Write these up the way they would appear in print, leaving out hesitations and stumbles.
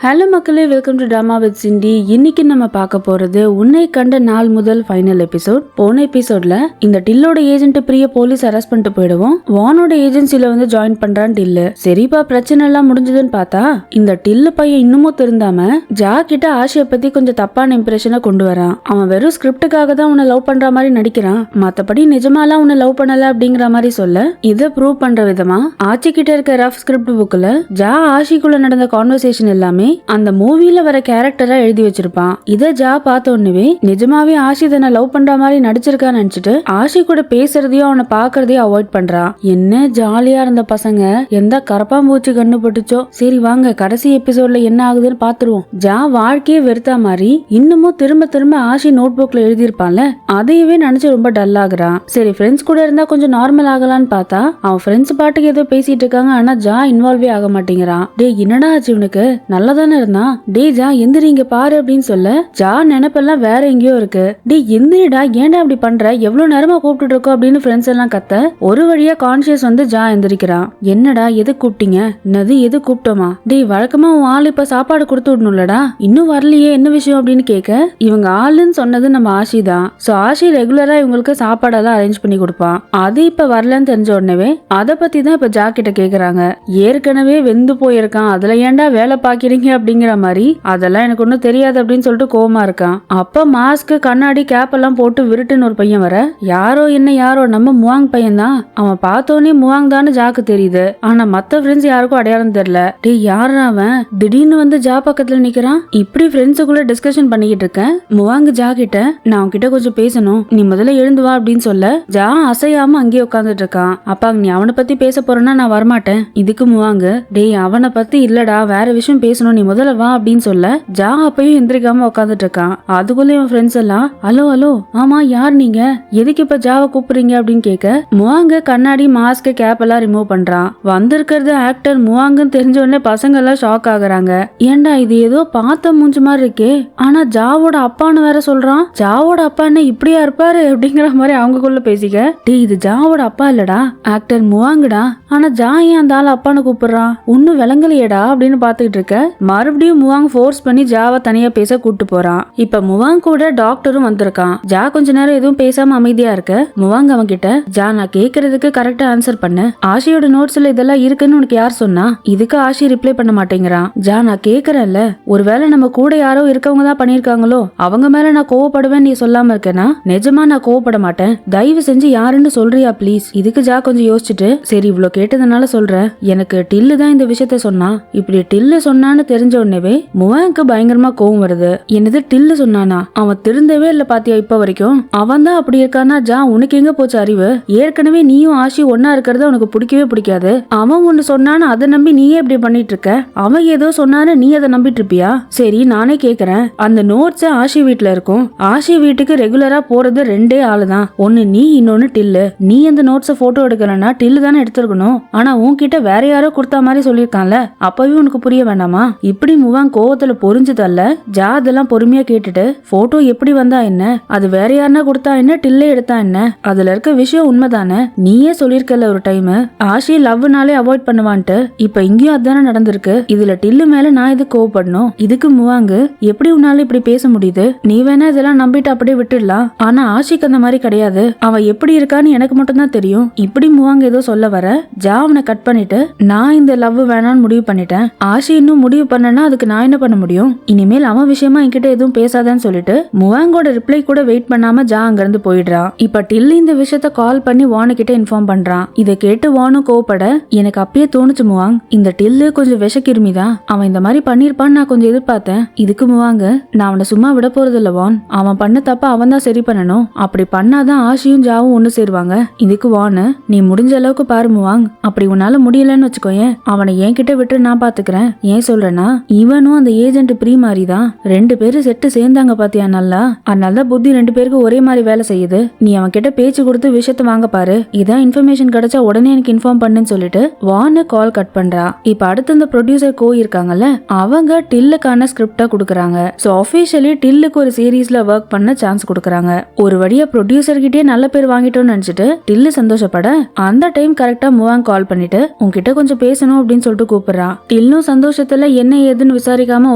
Hello மக்களே, welcome to drama with Cindy. இன்னைக்கு நம்ம பார்க்க போறது உன்னை கண்ட நாள் முதல் ஃபைனல் எபிசோட். போன எபிசோட்ல இந்த டில்லோட ஏஜென்ட் பிரிய போலீஸ் அரெஸ்ட் பண்ணிட்டு போயிடுவோம். வானோட ஏஜென்சில வந்து ஜாயின் பண்றான் டில்லு. சரிப்பா, பிரச்சனை எல்லாம் முடிஞ்சதுன்னு பார்த்தா இந்த டில்லு பையன் இன்னமும் திருந்தாம ஜா கிட்ட ஆஷியை பத்தி கொஞ்சம் தப்பான இம்ப்ரெஷனை கொண்டு வரான். அவன் வெறும் ஸ்கிரிப்டுக்காக தான் உன்னை லவ் பண்ற மாதிரி நடிக்கிறான், மத்தபடி நிஜமாலாம் உன்னை லவ் பண்ணல அப்படிங்கிற மாதிரி சொல்ல இதை ப்ரூவ் பண்ற விதமா ஆச்சி கிட்ட இருக்க ரஃப் ஸ்கிரிப்ட் புக்ல ஜா ஆஷிக்குள்ள நடந்த கான்வர்சேஷன் எல்லாமே அந்த மூவில வர கேரக்டரா எழுதி வச்சிருப்பான். இத ஜா பார்த்த உடனே நிஜமாவே ஆஷி தன்னை லவ் பண்ற மாதிரி நடிச்சிருக்கான்னு நினைச்சிட்டு ஆஷி கூட பேசுறதையும் அவனை பாக்குறதையும் அவாய்ட் பண்றான். என்ன ஜாலியா இருந்த பசங்க, எந்த கரப்பாம்பூச்சி கண்ணு பட்டுச்சோ. சரி வாங்க கடைசி எபிசோட்ல என்ன ஆகுதுன்னு பாத்துருவோம். ஜா வாழ்க்கையே வெறுத்தா மாதிரி இன்னமும் திரும்ப திரும்ப ஆஷி நோட் புக்ல எழுதியிருப்பான்ல, அதையவே நினைச்சு ரொம்ப டல் ஆகுறான். சரி ஃப்ரெண்ட்ஸ் கூட இருந்தா கொஞ்சம் நார்மல் ஆகலான்னு பார்த்தா அவன் ஃப்ரெண்ட்ஸ் பாட்டுக்கு ஏதோ பேசிட்டு இருக்காங்க, ஆனா ஜா இன்வால்வே ஆக மாட்டேங்கிறான். டே என்னடா ஆச்சு இவனுக்கு, நல்லதானே இருந்தான். டே ஜா எந்திரிங்க பாரு அப்படின்னு சொல்ல ஜா நினைப்பெல்லாம் வேற எங்கேயோ இருக்கு. டே எந்திரிடா, ஏன்டா அப்படி பண்ற, எவ்வளவு நேரமா கூப்பிட்டு இருக்கோம் அப்படின்னு ஃப்ரெண்ட்ஸ் எல்லாம் கத்த ஒரு வழியா கான்சியஸ் வந்து ஜா எந்திரிக்கிறான். என்னடா எது கூப்பிட்டீங்க, என்னது எது கூப்பிட்டோமா? டே வழக்கமா உன் ஆள் இப்ப சாப்பாடு கொடுத்து விடணும்லடா, இன்னும் வரலையே, என்ன விஷயம் அப்படின்னு கேட்க இவங்க ஆளுன்னு சொன்னது நம்ம ஆஷி தான். சோ ஆஷி ரெகுலரா இவங்களுக்கு சாப்பாடெல்லாம் அரேஞ்ச் பண்ணி கொடுப்பான். அது இப்ப வரலன்னு தெரிஞ்ச உடனே அதை பத்தி தான் இப்ப ஜா கிட்ட கேக்குறாங்க. ஏற்கனவே வெந்து போயிருக்கான், அதுல ஏன்டா வேலை பாக்கிறீங்க அப்படிங்கிற மாதிரி. அதெல்லாம் எனக்கு ஒன்னும் தெரியாது அப்படின்னு சொல்லிட்டு கோவமா இருக்கான். அப்ப மாஸ்க் கண்ணாடி கேப் எல்லாம் போட்டு விருட்டுன்னு ஒரு பையன் வர, யாரோ என்ன யாரோ நம்ம முவாங் பையன் தான். அவன் பார்த்தோன்னே முவாங் தான்னு ஜாக்கு தெரியுது, ஆனா மத்த ஃப்ரெண்ட்ஸ் யாருக்கும் அடையாளம் தெரியல. டே யாரா அவன், திடீர்னு வந்து ஜா பக்கத்துல நிக்கிறான். இப்படி ஃப்ரெண்ட்ஸுக்குள்ள டிஸ்கஷன் பண்ணிக்கிட்டு இருக்கேன். முவாங் ஜா கிட்ட நான் உன்கிட்ட கொஞ்சம் பேசணும், நீ முதல்ல எழுந்து வா அப்படின்னு சொல்ல ஜா அசையாம அங்கேயே உட்காந்துட்டு இருக்கான். அப்பா நீ அவனை பத்தி பேச போறேன்னா நான் வரமாட்டேன். இதுக்கு முவாங்க, டே அவனை பத்தி இல்லடா வேற விஷயம் பேசணும், நீ முதல்ல வா அப்படின்னு சொல்ல ஜா அப்பயும் எந்திரிக்காம உட்காந்துட்டு இருக்கான். அதுக்குள்ள இவன் ஃப்ரெண்ட்ஸ் எல்லாம் ஹலோ ஹலோ, ஆமா யார் நீங்க, எதுக்கு இப்ப ஜாவை கூப்பிடுறீங்க அப்படின்னு கேட்க முவாங்க கண்ணாடி மாஸ்க் கேப் எல்லாம் ரிமூவ் பண்றான். வந்திருக்கிறது ஆக்டர் முவாங்கன்னு தெரிஞ்ச உடனே பசங்க எல்லாம் ஷாக் ஆகுறாங்க. ஏண்டா இது ஏதோ பார்த்த மூஞ்சி மாதிரி இருக்கே, ஆனா ஜாவோட அப்பான்னு வேற சொல்றான். ஜாவோட அப்பா என்ன இப்படியா இருப்பாரு அப்படிங்கிற மாதிரி அவங்களுக்குள்ள பேசிக்க, டே இது ஜாவோட அப்பா இல்லடா, ஆக்டர் முவாங்கடா, ஆனா ஜா ஏன் அந்த ஆள் அப்பான்னு கூப்பிடுறான், ஒன்னும் விளங்கலையேடா அப்படின்னு பாத்துக்கிட்டு இருக்க மறுபடியும் முவாங் ஃபோர்ஸ் பண்ணி ஜாவை தனியா பேச கூட்டு போறான். இப்ப முவாங் கூட டாக்டரும் வந்திருக்கான். ஜா கொஞ்ச நேரம் எதுவும் பேசாம அமைதியா இருக்க முவாங் அவன் கிட்ட, ஜா நான் கேக்குறதுக்கு கரெக்டா ஆன்சர் பண்ணு, ஆஷியோட நோட்ஸ்ல இதெல்லாம் இருக்குன்னு உனக்கு யார் சொன்னா, இதுக்கு ஆஷி ரிப்ளை பண்ண மாட்டேங்கிறான். ஜா நான் கேக்குறேன்ல, ஒருவேளை நம்ம கூட யாரோ இருக்கவங்க தான் பண்ணிருக்காங்களோ, அவங்க மேல நான் கோவப்படுவேன் நீ சொல்லாம இருக்கேனா? நிஜமா நான் கோவப்பட மாட்டேன், தயவு செஞ்சு யாருன்னு சொல்றியா ப்ளீஸ். இதுக்கு ஜா கொஞ்சம் யோசிச்சுட்டு, சரி இவ்வளவு கேட்டதுனால சொல்றேன், எனக்கு டில்லு தான் இந்த விஷயத்த சொன்னா. இப்படி டில்லு சொன்னான்னு தெரிஞ்ச உடனே முவாங்க்கு பயங்கரமா கோவம் வருது. என்னது டில்லு சொன்னானா, அவன் திருந்தவே இல்ல பாத்தியா இப்ப வரைக்கும், அவன் தான் அப்படி இருக்கானா? ஜா உனக்கு எங்க போச்சு அறிவு, ஏற்கனவே நீயும் ஆஷி ஒன்னா இருக்கிறது உனக்கு பிடிக்கவே பிடிக்காது, அவன் ஒன்னு சொன்னான்னு அதை நம்பி நீயே இப்படி பண்ணிட்டு இருக்க, அவன் ஏதோ சொன்னான்னு நீ அதை நம்பிட்டு இருப்பியா? சரி நானே கேக்குறேன், அந்த நோட்ஸ் ஆஷி வீட்டுல இருக்கும், ஆஷி வீட்டுக்கு ரெகுலரா போறது ரெண்டே ஆளுதான், ஒன்னு நீ இன்னொன்னு டில்லு. நீ அந்த நோட்ஸ போட்டோ எடுக்கலன்னா டில்லு தானே எடுத்திருக்கணும், ஆனா உன்கிட்ட வேற யாரோ கொடுத்தா மாதிரி சொல்லிருக்கான்ல, அப்பவே உனக்கு புரிய வேண்டாமா? இப்படி முவாங் கோவத்துல பொறிஞ்சதல்ல. ஜா அதெல்லாம் பொறுமையா கேட்டுட்டு, போட்டோ எப்படி வந்தா என்ன, அது வேற யாருன்னா கொடுத்தா என்ன, டில்லே எடுத்தா என்ன, அதுல இருக்க விஷயம் உண்மைதானே, நீயே சொல்லிருக்கல ஒரு டைம் ஆஷி லவ்னாலே அவாய்ட் பண்ணுவான்ட்டு, இப்ப இங்கேயும் அதானே நடந்திருக்கு, இதுல டில்லு மேல நான் இது கோவப்படணும். இதுக்கு முவாங்கு, எப்படி உன்னால இப்படி பேச முடியுது, நீ வேணா இதெல்லாம் நம்பிட்டு அப்படியே விட்டுடலாம், ஆனா ஆஷிக்கு அந்த மாதிரி கிடையாது, அவன் எப்படி இருக்கான்னு எனக்கு மட்டும் தான் தெரியும். இப்படி முவாங்க ஏதோ சொல்ல வர ஜா அவனை கட் பண்ணிட்டு, நான் இந்த லவ் வேணான்னு முடிவு பண்ணிட்டேன், ஆஷி இன்னும் முடிவு பண்ணனா அதுக்கு நான் என்ன பண்ண முடியும், இனிமேல் அவன் விஷயமா என்கிட்ட எதுவும் பேசாதன்னு சொல்லிட்டு முவாங்கோட ரிப்ளை கூட வெயிட் பண்ணாம ஜா அங்க இருந்து போயிடுறான். இப்ப டில்லி இந்த விஷயத்த கால் பண்ணி வானு கிட்ட இன்ஃபார்ம் பண்றான். இதை கேட்டு வானும் கோவப்பட, எனக்கு அப்பயே தோணுச்சு முவாங், இந்த டில்லு கொஞ்சம் விஷக்கிருமிதான், அவன் இந்த மாதிரி பண்ணிருப்பான்னு நான் கொஞ்சம் எதிர்பார்த்தேன். இதுக்கு முவாங்க, நான் அவனை சும்மா விட போறது இல்ல வான், அவன் பண்ண தப்ப அவன் தான் சரி பண்ணணும், அப்படி பண்ணாதான் ஆஷியும் ஜாவும் ஒண்ணு சேருவாங்க. இதுக்கு வானு, நீ முடிஞ்ச அளவுக்கு பாரு முவாங், அப்படி உன்னால முடியலன்னு வச்சுக்கோயேன், அவனை என்கிட்ட விட்டு நான் பாத்துக்கிறேன். ஏன் சொல்றேன்னா இவனும் அந்த ஏஜென்ட் ப்ரீ மாதிரி தான், ரெண்டு பேரும் செட்டு சேர்ந்தாங்க பாத்தியா நல்லா, அதனாலதான் புத்தி ரெண்டு பேருக்கு ஒரே மாதிரி வேலை செய்யுது. நீ அவன் கிட்ட பேச்சு கொடுத்து விஷயத்த வாங்க பாரு, இதான் இன்ஃபர்மேஷன் கிடைச்சா உடனே எனக்கு இன்ஃபார்ம் பண்ணுன்னு சொல்லிட்டு வான்னு கால் கட் பண்றா. இப்ப அடுத்து இந்த ப்ரொடியூசர் கோ இருக்காங்கல்ல, அவங்க டில்லுக்கான ஸ்கிரிப்டா கொடுக்கறாங்க. சோ ஆபீஷியலி டில்லுக்கு ஒரு சீரீஸ்ல ஒர்க் பண்ண சான்ஸ் கொடுக்கறாங்க. ஒரு வழியா ப்ரொடியூசர் கிட்டே நல்ல பேர் வாங்கிட்டோம்னு நினைச்சிட்டு டில்லு சந்தோஷப்பட, அந்த டைம் கரெக்டா முவாங் கால் பண்ணிட்டு உன்கிட்ட கொஞ்சம் பேசணும் அப்படின்னு சொல்லிட்டு கூப்பிடுறான். டில்லும் சந்தோஷத்துல என்ன என்ன ஏதுன்னு விசாரிக்காம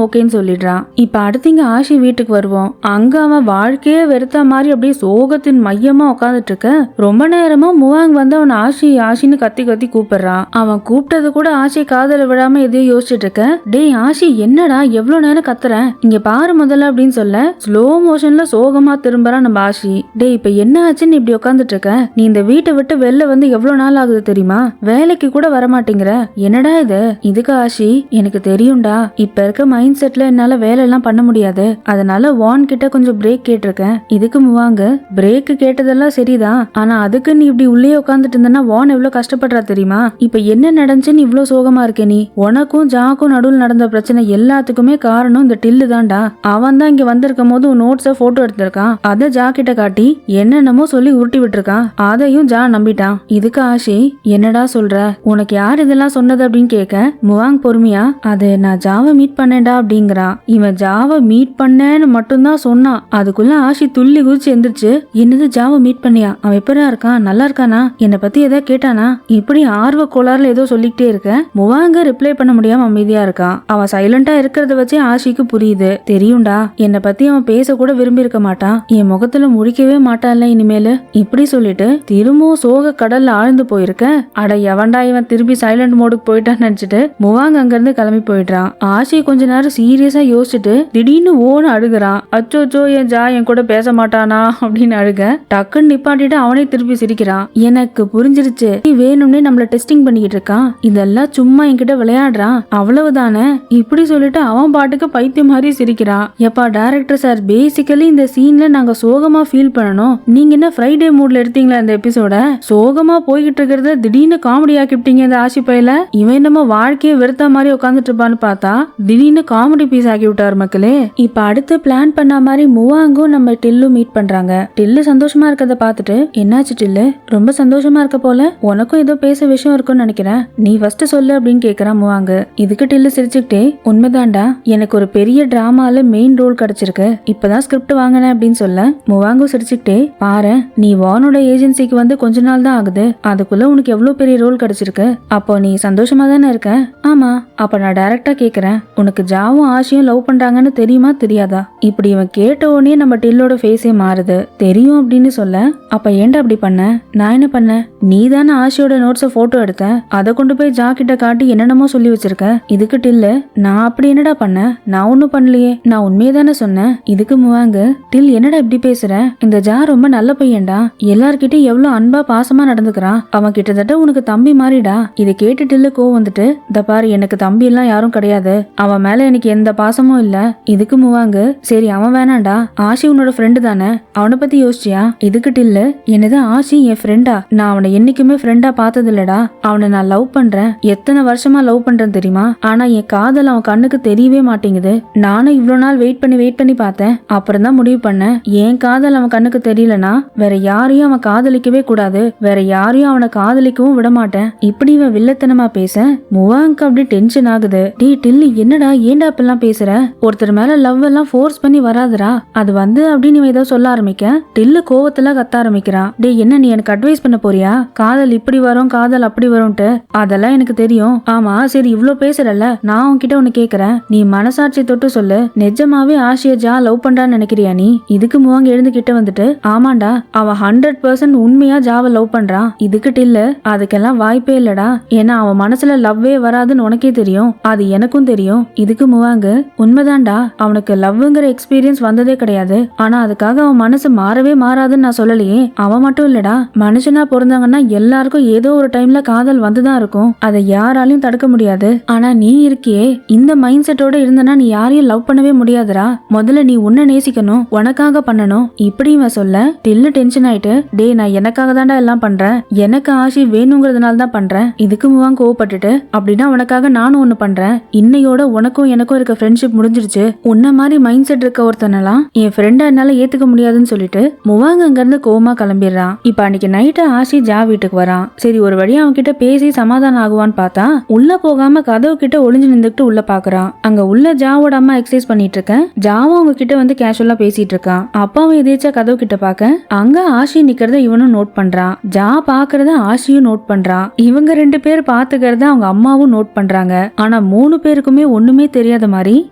ஓகேன்னு சொல்லிடுறான். இப்ப அடுத்து இங்க ஆஷி வீட்டுக்கு வருவோம். அங்க அவன் வாழ்க்கையே வெறுத்த மாதிரி அப்படியே சோகத்தின் மையமா உட்காந்துட்டு இருக்க. ரொம்ப நேரமா முவாங் வந்து அவன் ஆஷி ஆஷின்னு கத்தி கத்தி கூப்பிடுறான். அவன் கூப்பிட்டது கூட ஆஷி காதல விடாம எதையோ யோசிச்சுட்டு இருக்க. டேய் ஆஷி என்னடா எவ்வளவு நேரம் கத்துறேன், இங்க பாரு முதல்ல அப்படின்னு சொல்ல ஸ்லோ மோஷன்ல சோகமா திரும்புறான் நம்ம ஆஷி. டேய் இப்ப என்ன ஆச்சுன்னு இப்படி உட்காந்துட்டு இருக்க, நீ இந்த வீட்டை விட்டு வெளில வந்து எவ்வளவு நாள் ஆகுது தெரியுமா, வேலைக்கு கூட வரமாட்டேங்கிற, என்னடா இது. இதுக்கு ஆஷி எனக்கு தெரியும்டா, இப்ப இருக்க மைண்ட் செட்ல என்னால வேலை எல்லாம் பண்ண முடியாது, அதனால வான் கிட்ட கொஞ்சம் பிரேக் கேட்டிருக்கேன். இதுக்கு முவாங்க பிரேக் கேட்டதெல்லாம் சரிதான், ஆனா அதுக்கு நீ இப்படி உள்ளே உட்காந்துட்டு இருந்தனா வான் எவ்வளவு கஷ்டப்படுறா தெரியுமா. இப்ப என்ன நடந்துச்சுன்னு இவ்வளவு சோகமா இருக்க நீ. உனக்கும் ஜாக்கும் நடுவில் நடந்த பிரச்சனை எல்லாத்துக்குமே காரணம் இந்த டில்லு தான்டா. அவன் தான் இங்க வந்திருக்கும் போது நோட்ஸ போட்டோ எடுத்திருக்கான், அத ஜா கிட்ட காட்டி என்னென்னமோ சொல்லி உருட்டி விட்டுருக்கான், அதையும் ஜா நம்பிட்டான். இதுக்கு ஆஷி என்னடா சொல்ற, உனக்கு யார் இதெல்லாம் சொன்னது அப்படின்னு கேட்க முவாங் பொறுமையா அது நான் ஜாவை மீட் பண்ணேன்டா அப்படிங்கிறான். இவன் ஜாவை மீட் பண்ணேன்னு மட்டும்தான் சொன்னான். அதுக்குள்ள ஆஷி துள்ளி குதிச்சு எந்திரிச்சு என்னது ஜாவை மீட் பண்ணியா, அவன் எப்படா இருக்கான், நல்லா இருக்கானா, என்னை பத்தி ஏதோ கேட்டானா, இப்படி ஆர்வ கோளாறுல ஏதோ சொல்லிக்கிட்டே இருக்க. முவாங்க ரிப்ளை பண்ண முடியாம அமைதியா இருக்கான். அவன் சைலண்டா இருக்கிறத வச்சே ஆஷிக்கு புரியுது, தெரியும்டா என்னை பத்தி அவன் பேச கூட விரும்பி இருக்க மாட்டான், என் முகத்துல முடிக்கவே மாட்டான்ல இனிமேலு இப்படி சொல்லிட்டு திரும்பவும் சோக கடல்ல ஆழ்ந்து போயிருக்க. அட எவன்டா இவன் திருப்பி சைலண்ட் மோடுக்கு போயிட்டான்னு நினைச்சிட்டு முவாங் அங்க இருந்து கிளம்பி போயிடுறான். ஆஷி கொஞ்ச நேரம் சீரியஸா யோசிச்சுட்டு திடீர்னு ஓன்னு அழுகுறான். அச்சோச்சோ என் ஜா என் கூட பேச மாட்டானா அப்படின்னு அழுக டக்குன்னு நிப்பாட்டிட்டு அவனே திருப்பி சிரிக்கிறான். எனக்கு புரிஞ்சிருச்சு, நீ வேணும்னே நம்மள டெஸ்டிங் பண்ணிக்கிட்டு இருக்கான், இதெல்லாம் சும்மா என்கிட்ட விளையாடுறான் அவ்வளவுதானே இப்படி சொல்லிட்டு அவன் பாட்டுக்கு பைத்தியம் மாதிரி சிரிக்கிறான். எப்பா டைரக்டர் சார், பேசிக்கலி இந்த சீன்ல நாங்க சோகமா ஃபீல் பண்ணணும், நீங்க என்ன ஃப்ரைடே மூட்ல எடுத்தீங்களா இந்த எபிசோட, சோகமா போய்கிட்டு இருக்கிறத திடீர்னு காமெடி ஆக்கிட்டீங்க இந்த ஆஷி பையில, இவன் நம்ம வாழ்க்கையை வெறுத்த மாதிரி உட்காந்துட்டு இருப்பான்னு பார்த்தா திடீர்னு காமெடி பீஸ் ஆக்கி விட்டாரு மக்களே. இப்ப அடுத்து பிளான் பண்ண மாதிரி முவாங்கும் நம்ம டில்லும் மீட் பண்றாங்க. டில்லு சந்தோஷமா இருக்கத பார்த்துட்டு என்னாச்சு டில்லு, ரொம்ப சந்தோஷமா இருக்க போல, உனக்கும் ஏதோ பேச விஷயம் இருக்கும்னு நினைக்கிறேன், நீ ஃபர்ஸ்ட் சொல்லு அப்படின்னு கேக்குறான் முவாங்க. இதுக்கு டில்லு சிரிச்சுக்கிட்டே உண்மைதான்டா, எனக்கு ஒரு பெரிய டிராமால மெயின் ரோல் கிடைச்சிருக்கு, இப்பதான் ஸ்கிரிப்ட் வாங்கினேன் அப்படின்னு சொல்ல முவாங்கும் சிரிச்சுக்கிட்டே பாரு நீ வானோட ஏஜென்சிக்கு வந்து கொஞ்ச நாள் தான் ஆகுது, அதுக்குள்ள உனக்கு எவ்வளவு பெரிய ரோல் கிடைச்சிருக்கு, அப்போ நீ சந்தோஷமா தானே இருக்க. ஆமா, அப்ப நான் டைரக்டா கேக்குறேன், உனக்கு ஜாவும் ஆஷியும் லவ் பண்றாங்கன்னு தெரியுமா தெரியாதா. இப்படி இவன் கேட்ட உடனே நம்ம டில்லோட ஃபேஸே மாறுது. தெரியும் அப்படின்னு சொல்ல அப்ப ஏன்டா அப்படி பண்ண, நான் என்ன பண்ண, நீ தானே ஆஷியோட நோட்ஸ போட்டோ எடுத்த, அதை கொண்டு போய் ஜா கிட்ட காட்டி என்னென்னமோ சொல்லி வச்சிருக்க. இதுக்கு டில்லு நான் அப்படி என்னடா பண்ண, நான் ஒன்னும் பண்ணலையே, நான் உண்மையே தானே சொன்னேன். இதுக்கு முவாங்க டில் என்னடா இப்படி பேசுற, இந்த ஜா ரொம்ப நல்ல பையன்டா, எல்லார்கிட்டயும் எவ்வளவு அன்பா பாசமா நடந்துக்கிறான், அவன் கிட்டத்தட்ட உனக்கு தம்பி மாதிரிடா. இதை கேட்டு டில்லு கோவம் வந்துட்டு இந்த பாரு எனக்கு தம்பி எல்லாம் யாரும் கிடையாது, அவன் மேல எனக்கு எந்த பாசமும் இல்ல. இதுக்கு முவாங்க சரி அவன் வேணாண்டா, ஆஷி உன்னோட ஃப்ரெண்டு தானே, அவனை பத்தி யோசிச்சியா. இதுக்கு டில்லு என்னது ஆஷி என் ஃப்ரெண்டா, நான் அவனை என்னைக்குமே ஃப்ரெண்டா பார்த்தது இல்லடா, அவனை நான் லவ் பண்றேன், எத்தனை வருஷமா லவ் பண்றேன் தெரியுமா, ஆனா என் காதல் அவன் கண்ணுக்கு தெரியவே மாட்டேங்குது, நானும் இவ்வளவு நாள் வெயிட் பண்ணி பார்த்தேன், அப்புறம் தான் முடிவு பண்ணேன் என் காதல் அவன் கண்ணுக்கு தெரியலனா வேற யாரையும் அவன் காதலிக்கவே கூடாது, வேற யாரையும் அவனை காதலிக்கவும் விட மாட்டேன். இப்படி இவன் வில்லத்தனமா பேச முவாங்க்கு அப்படி டென்ஷன் ஆகுது. டே டில்லு என்னடா ஏன்டா இப்பெல்லாம் பேசுற, ஒருத்தர் மேல லவ் எல்லாம் ஃபோர்ஸ் பண்ணி வராதுடா, அது வந்து அப்படின்னு இவன் ஏதோ சொல்ல ஆரம்பிக்க டில்லு கோவத்துல கத்த ஆரம்பிக்கிறான். டே என்ன நீ எனக்கு அட்வைஸ் பண்ண போறியா, காதல் இப்படி வரும் காதல் அப்படி வரும்ட்டு, அதெல்லாம் எனக்கு தெரியும். ஆமா சரி இவ்ளோ பேசுறல, நான் உன்கிட்ட ஒன்னு கேக்குறேன், நீ மனசாட்சி தொட்டு சொல்லு, நிஜமாவே ஆஷிய ஜா லவ் பண்றான்னு நினைக்கிறியா நீ. இதுக்கு முவாங்க எழுந்து கிட்ட வந்துட்டு ஆமாண்டா அவன் 100% உண்மையா ஜாவை லவ் பண்றான். இதுக்கு டில்லு அதுக்கெல்லாம் வாய்ப்பே இல்லடா, ஏன்னா அவன் மனசுல லவ்வே வராதுன்னு உனக்கே தெரியும், அது எனக்கும் தெரியும். இதுக்கு முவாங்க உண்மைதான்டா, அவனுக்கு லவ்ங்கிற எக்ஸ்பீரியன்ஸ் வந்ததே கிடையாது, ஆனா அதுக்காக அவன் மனசு மாறவே மாறாதுன்னு நான் சொல்லலையே. அவன் மட்டும் இல்லடா, மனுஷனா பிறந்தாங்கன்னா எல்லாருக்கும் ஏதோ ஒரு டைம்ல காதல் வந்துதான் இருக்கும், அதை யாராலையும் தடுக்க முடியாது. ஆனா நீ இருக்கியே இந்த மைண்ட் செட்டோட இருந்தனா நீ யாரையும் லவ் பண்ணவே முடியாதுடா, முதல்ல நீ உன்னை நேசிக்கணும், உனக்காக பண்ணணும். இப்படி இவன் சொல்ல டில்லு டென்ஷன் ஆயிட்டு டே நான் எனக்காக தான்டா எல்லாம் பண்றேன், எனக்கு ஆஷி வேணுங்கிறதுனால தான் பண்றேன். இதுக்கு முவாங்க கோவப்பட்டுட்டு அப்படின்னா உனக்காக நானும் ஒண்ணு பண்றேன், இன்னையோட உனக்கும் எனக்கும் இருக்க ஃப்ரெண்ட்ஷிப் முடிஞ்சிருச்சு, உன்ன மாதிரி மைண்ட் செட் இருக்க ஒருத்தனெல்லாம் என் ஃப்ரெண்டா என்னால ஏத்துக்க முடியாதுன்னு சொல்லிட்டு முவாங்க அங்க இருந்து கோவமா கிளம்பிடுறான். இப்ப அன்னைக்கு நைட்டு ஆஷி ஜா வீட்டுக்கு வரான். சரி ஒரு வழியா அவன் கிட்ட பேசி சமாதானம் ஆகுவான்னு பார்த்தா உள்ள போகாம கதவு கிட்ட ஒளிஞ்சு நின்றுட்டு உள்ள பாக்குறான். அங்க உள்ள ஜாவோட அம்மா எக்ஸசைஸ் பண்ணிட்டு இருக்க, ஜாவும் அவங்க கிட்ட வந்து கேஷுவலா பேசிட்டு இருக்கான். அப்பாவும் எதேச்சா கதவு கிட்ட பாக்க அங்க ஆஷி நிக்கிறத இவனும் நோட் பண்றான். ஜா பாக்குறத ஆஷியும் நோட் பண்றான். இவங்க ரெண்டு பேர் பாத்துக்கிறத அவங்க அம்மாவும் நோட் பண்றாங்க. ஆனா 3 பேருக்குமே ஒண்ணுமே தெரியாத மாதிரி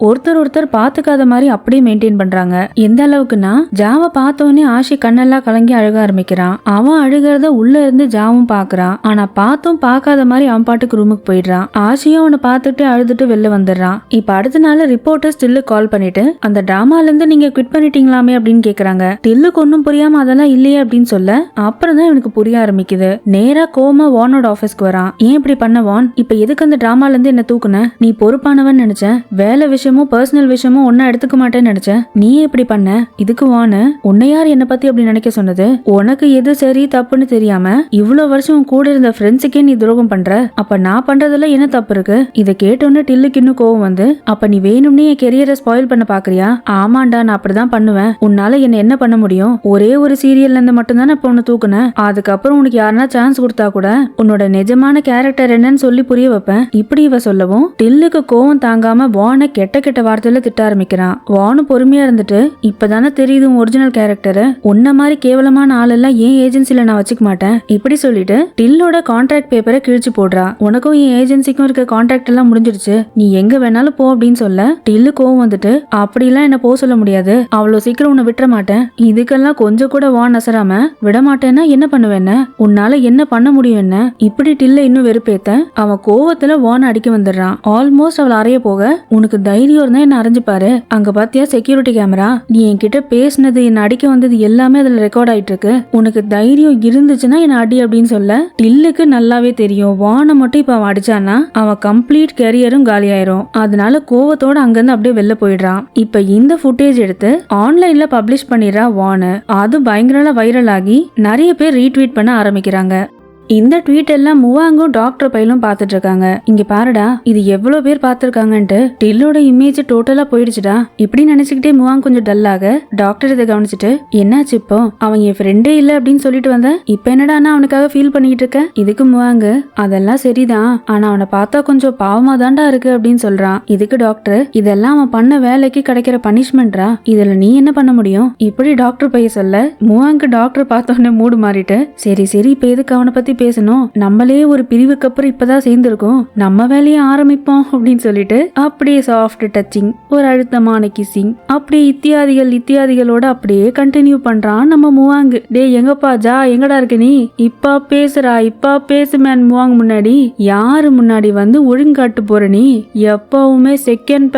ஒருத்தர் பாத்துக்காத மாதிரி அப்படியே மெயின்டைன் பண்றாங்க. எந்த அளவுக்குன்னா ஜாவை பார்த்தோன்னே ஆஷி கண்ணெல்லாம் கலங்கி அழுக ஆரம்பிக்கிறான். அவன் அழுகிறத உள்ள இருந்து ஜாவும் பாக்குறான். ஆனா பார்த்தும் பார்க்காத மாதிரி அவன் பாட்டுக்கு ரூமுக்கு போயிடுறான். ஆஷியும் அவனை பார்த்துட்டு அழுதுட்டு வெளில வந்துடுறான். இப்ப அடுத்த நாள் ரிப்போர்ட்டர் ஸ்டில்லு கால் பண்ணிட்டு அந்த டிராமால இருந்து நீங்க குவிட் பண்ணிட்டீங்களாமே அப்படின்னு கேக்குறாங்க. டில்லுக்கு ஒன்னும் புரியாம அதெல்லாம் இல்லையே அப்படின்னு சொல்ல அப்புறம் தான் இவனுக்கு புரிய ஆரம்பிக்குது. நேரா கோமா வானோட ஆபீஸ்க்கு வரான். ஏன் இப்படி பண்ண வான்? இப்ப எதுக்கு அந்த டிராமால இருந்து என்ன தூக்குன? நீ பொறுப்பானவன் நினைச்சேன். வேலை விஷயமும் பர்சனல் விஷயமும் ஒன்னா எடுத்துக்க மாட்டேன்னு நினைச்சேன். நீ எப்படி பண்ண? இதுக்கு வானு உன்னை யார் என்ன பத்தி அப்படி நினைக்க சொன்னது? உனக்கு எது சரி தப்புன்னு தெரியாம இவ்வளவு வருஷம் கூட இருந்த ஃப்ரெண்ட்ஸுக்கே நீ துரோகம் பண்ற. அப்ப நான் பண்றதுல என்ன தப்பு இருக்கு? இதை கேட்டோன்னு டில்லுக்கு இன்னும் கோவம் வந்து அப்ப நீ வேணும்னே என் கெரியரை ஸ்பாயில் பண்ண பாக்குறியா? ஆமாண்டா நான் அப்படிதான் பண்ணுவேன். உன்னால என்ன பண்ண முடியும்? ஒரே ஒரு சீரியல்ல இருந்து மட்டும் தான் இப்ப உன்னை தூக்குனேன். அதுக்கப்புறம் உனக்கு யாருன்னா சான்ஸ் கொடுத்தா கூட உன்னோட நிஜமான கேரக்டர் என்னன்னு சொல்லி புரிய வைப்பேன். இப்படி இவ சொல்லவும் டில்லுக்கு கோவம் தாங்காம வானை கெட்ட கெட்ட வார்த்தையில திட்ட ஆரம்பிக்கிறான். வானு பொறுமையா இருந்துட்டு இப்பதானே தெரியுது ஒரிஜினல் கேரக்டர். உன்ன மாதிரி கேவலமான ஆள் எல்லாம் ஏன் ஏஜென்சில நான் வச்சுக்க மாட்டேன் இப்படி சொல்லிட்டு டில்லோட கான்ட்ராக்ட் பேப்பரை கிழிச்சு போடுறா. உனக்கும் என் ஏஜென்சிக்கும் இருக்க கான்ட்ராக்ட் எல்லாம் முடிஞ்சிருச்சு. நீ எங்க வேணாலும் போ அப்படின்னு சொல்ல டில்லு கோவம் வந்துட்டு அப்படிலாம் என்ன போக சொல்ல முடியாது. அவ்வளவு சீக்கிரம் உன்னை விட்டுற மாட்டேன். இதுக்கெல்லாம் கொஞ்சம் கூட வான் அசராம விட மாட்டேன்னா என்ன பண்ணுவேன்? உன்னால என்ன பண்ண முடியும்? என்ன இப்படி டில்ல இன்னும் வெறுப்பேத்த அவன் கோவத்துல வான் அடிக்க வந்துடுறான். ஆல்மோஸ்ட் அவளை அறைய போக உனக்கு தைரியம் இருந்தா என்ன அரைஞ்சு பாரு. அங்க பாத்தியா செக்யூரிட்டி கேமரா? நீ என்கிட்ட பேசினது என்ன அடிக்க வந்தது எல்லாமே அதுல ரெக்கார்ட் ஆயிட்டு இருக்கு. உனக்கு தைரியம் இருந்துச்சுன்னா என்ன அடி அப்படின்னு சொல்ல டில்லுக்கு நல்லாவே தெரியும் வானை மட்டும் இப்ப அவன் அடிச்சானா அவன் கம்ப்ளீட் கெரியரும் காலியாயிரும். அதனால கோவத்தோட அங்கிருந்து அப்படியே வெளில போயிடுறான். இப்ப இந்த ஃபுட்டேஜ் எடுத்து ஆன்லைன்ல பப்ளிஷ் பண்ணிடுறா வானு. அது பயங்கர வைரல் ஆகி நிறைய பேர் ரீட்வீட் பண்ண ஆரம்பிக்கிறாங்க. இந்த ட்வீட் எல்லாம் முவாங்கும் டாக்டர் பையலும் பாத்துட்டு இருக்காங்க. இங்க பாருடா இது எவ்வளவு பேர் பாத்துருக்காங்கன்ட்டு டில்லோட இமேஜ் டோட்டலா போயிடுச்சுடா இப்படி நினைச்சுக்கிட்டே முவாங் கொஞ்சம் டல்லாக டாக்டர் இதை கவனிச்சுட்டு என்னாச்சு இப்போ? அவன் என் ஃப்ரெண்டே இல்ல அப்படின்னு சொல்லிட்டு வந்த இப்ப என்னடா அவனுக்காக ஃபீல் பண்ணிட்டு இருக்க? இதுக்கு முவாங்கு அதெல்லாம் சரிதான் ஆனா அவனை பார்த்தா கொஞ்சம் பாவமா தாண்டா இருக்கு அப்படின்னு சொல்றான். இதுக்கு டாக்டர் இதெல்லாம் அவன் பண்ண வேலைக்கு கிடைக்கிற பனிஷ்மெண்ட்ரா, இதுல நீ என்ன பண்ண முடியும் இப்படி டாக்டர் பைய சொல்ல முவாங்கு டாக்டர் பார்த்தோன்னே மூடு மாறிட்டு சரி இப்ப எதுக்கு அவனை பத்தி பேசணும்? நம்மளே ஒரு பிரிவுக்கு அப்புறம் இப்பதான் சேர்ந்திருக்கோம். நம்ம வேலையை ஆரம்பிப்போம் அப்படின்னு சொல்லிட்டு அப்படியே சாஃப்ட் டச்சிங் ஒரு அழுத்தமான கிசிங் அப்படியே இத்தியாதிகளோட அப்படியே கண்டினியூ பண்றான் நம்ம முவாங்கு. டே எங்கப்பா ஜா எங்கடா இருக்க நீ? இப்ப பேசுறா இப்ப பேசு மேன். முவாங் முன்னாடி யாரு முன்னாடி வந்து ஒழுங்காட்டு போற நீ? எப்பவுமே செகண்ட்